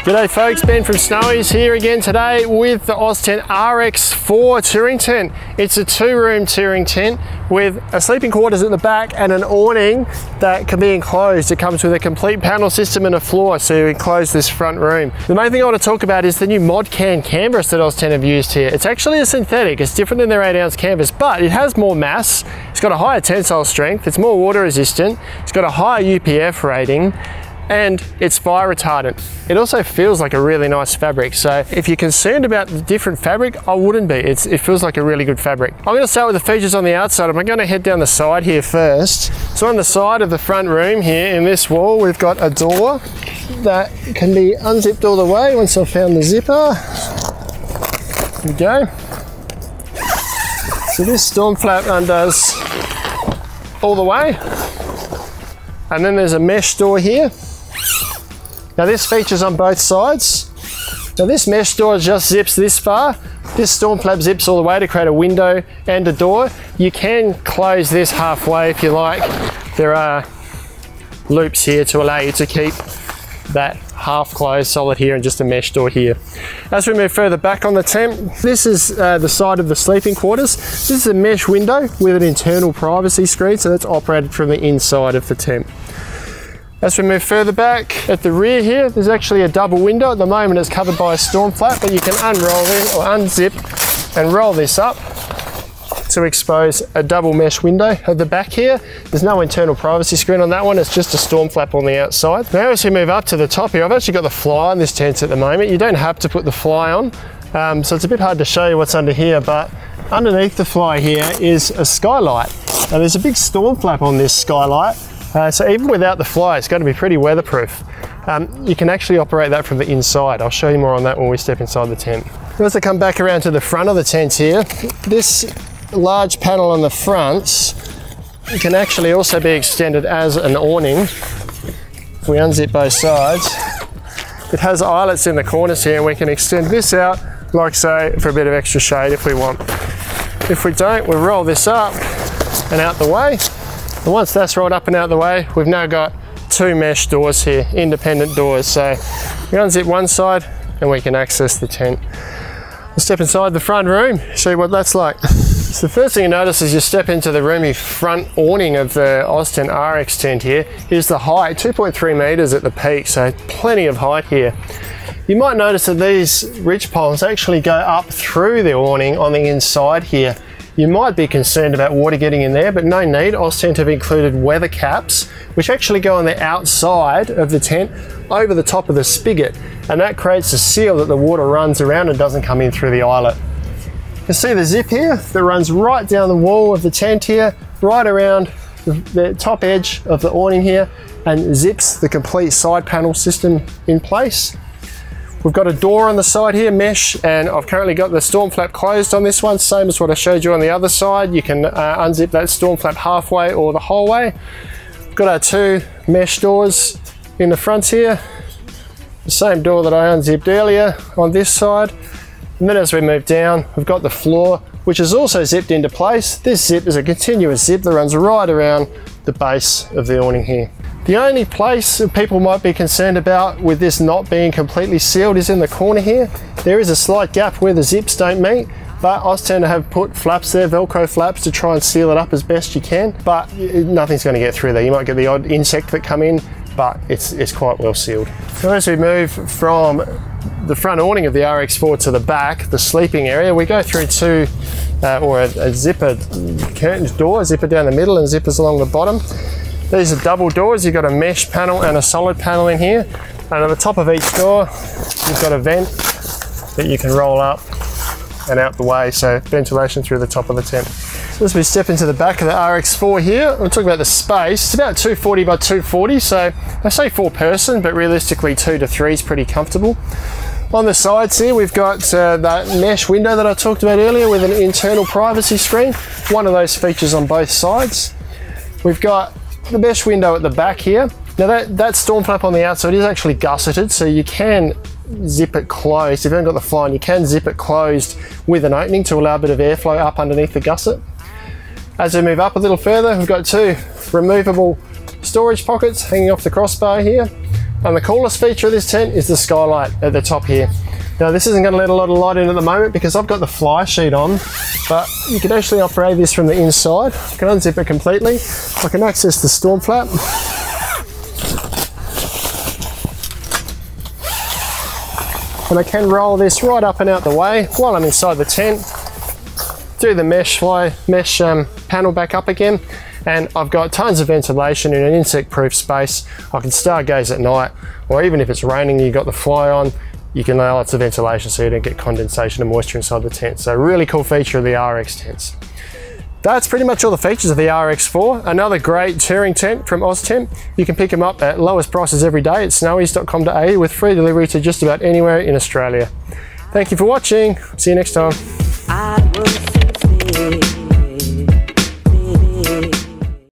G'day folks, Ben from Snowy's here again today with the Oztent RX-4 touring tent. It's a 2-room touring tent with a sleeping quarters at the back and an awning that can be enclosed. It comes with a complete panel system and a floor, so you enclose this front room. The main thing I want to talk about is the new ModCan canvas that Oztent have used here. It's actually a synthetic, it's different than their 8-ounce canvas, but it has more mass, it's got a higher tensile strength, it's more water resistant, it's got a higher UPF rating, and it's fire retardant. It also feels like a really nice fabric. So if you're concerned about the different fabric, I wouldn't be. It feels like a really good fabric. I'm gonna start with the features on the outside. I'm gonna head down the side here first. So on the side of the front room here in this wall, we've got a door that can be unzipped all the way once I've found the zipper. There we go. So this storm flap undoes all the way. And then there's a mesh door here. Now this features on both sides. Now this mesh door just zips this far. This storm flap zips all the way to create a window and a door. You can close this halfway if you like. There are loops here to allow you to keep that half closed solid here and just a mesh door here. As we move further back on the tent, this is the side of the sleeping quarters. This is a mesh window with an internal privacy screen, so that's operated from the inside of the tent. As we move further back, at the rear here, there's actually a double window. At the moment it's covered by a storm flap, but you can unroll it or unzip and roll this up to expose a double mesh window. At the back here, there's no internal privacy screen on that one, it's just a storm flap on the outside. Now as we move up to the top here, I've actually got the fly on this tent at the moment. You don't have to put the fly on, so it's a bit hard to show you what's under here, but underneath the fly here is a Skylight. Now there's a big storm flap on this Skylight, so even without the fly, it's going to be pretty weatherproof. You can actually operate that from the inside. I'll show you more on that when we step inside the tent. As I come back around to the front of the tent here, this large panel on the front can actually also be extended as an awning. If we unzip both sides, it has eyelets in the corners here, and we can extend this out, like say, for a bit of extra shade if we want. If we don't, we'll roll this up and out the way. And once that's rolled up and out the way, we've now got 2 mesh doors here, independent doors. So we unzip one side and we can access the tent. We'll step inside the front room, show you what that's like. So the first thing you notice as you step into the roomy front awning of the Oztent RX tent here is the height, 2.3 meters at the peak, so plenty of height here. You might notice that these ridge poles actually go up through the awning on the inside here. You might be concerned about water getting in there, but no need. Oztent have included weather caps, which actually go on the outside of the tent over the top of the spigot, and that creates a seal that the water runs around and doesn't come in through the eyelet. You can see the zip here that runs right down the wall of the tent here, right around the top edge of the awning here, and zips the complete side panel system in place. We've got a door on the side here, mesh, and I've currently got the storm flap closed on this one, same as what I showed you on the other side. You can unzip that storm flap halfway or the whole way. We've got our 2 mesh doors in the front here. The same door that I unzipped earlier on this side. And then as we move down, we've got the floor, which is also zipped into place. This zip is a continuous zip that runs right around the base of the awning here. The only place people might be concerned about with this not being completely sealed is in the corner here. There is a slight gap where the zips don't meet, but Oztent have put flaps there, Velcro flaps, to try and seal it up as best you can, but nothing's going to get through there. You might get the odd insect that come in, but it's quite well sealed. So as we move from the front awning of the RX-4 to the back, the sleeping area, we go through a zippered curtains door, a zipper down the middle and zippers along the bottom. These are double doors. You've got a mesh panel and a solid panel in here, and at the top of each door you've got a vent that you can roll up and out the way, so ventilation through the top of the tent. So as we step into the back of the RX-4 here, we'll talk about the space. It's about 240 by 240, so I say 4 person, but realistically 2 to 3 is pretty comfortable. On the sides here, we've got that mesh window that I talked about earlier with an internal privacy screen. One of those features on both sides. We've got the mesh window at the back here. Now that storm flap on the outside is actually gusseted, so you can zip it closed. If you haven't got the fly on, you can zip it closed with an opening to allow a bit of airflow up underneath the gusset. As we move up a little further, we've got 2 removable storage pockets hanging off the crossbar here. And the coolest feature of this tent is the skylight at the top here. Now this isn't going to let a lot of light in at the moment because I've got the fly sheet on, but you can actually operate this from the inside. I can unzip it completely. I can access the storm flap. And I can roll this right up and out the way while I'm inside the tent. Do the mesh panel back up again, and I've got tons of ventilation in an insect-proof space. I can stargaze at night, or even if it's raining, you've got the fly on, you can allow lots of ventilation so you don't get condensation and moisture inside the tent. So really cool feature of the RX tents. That's pretty much all the features of the RX-4. Another great touring tent from Oztent. You can pick them up at lowest prices every day at snowies.com.au with free delivery to just about anywhere in Australia. Thank you for watching. See you next time.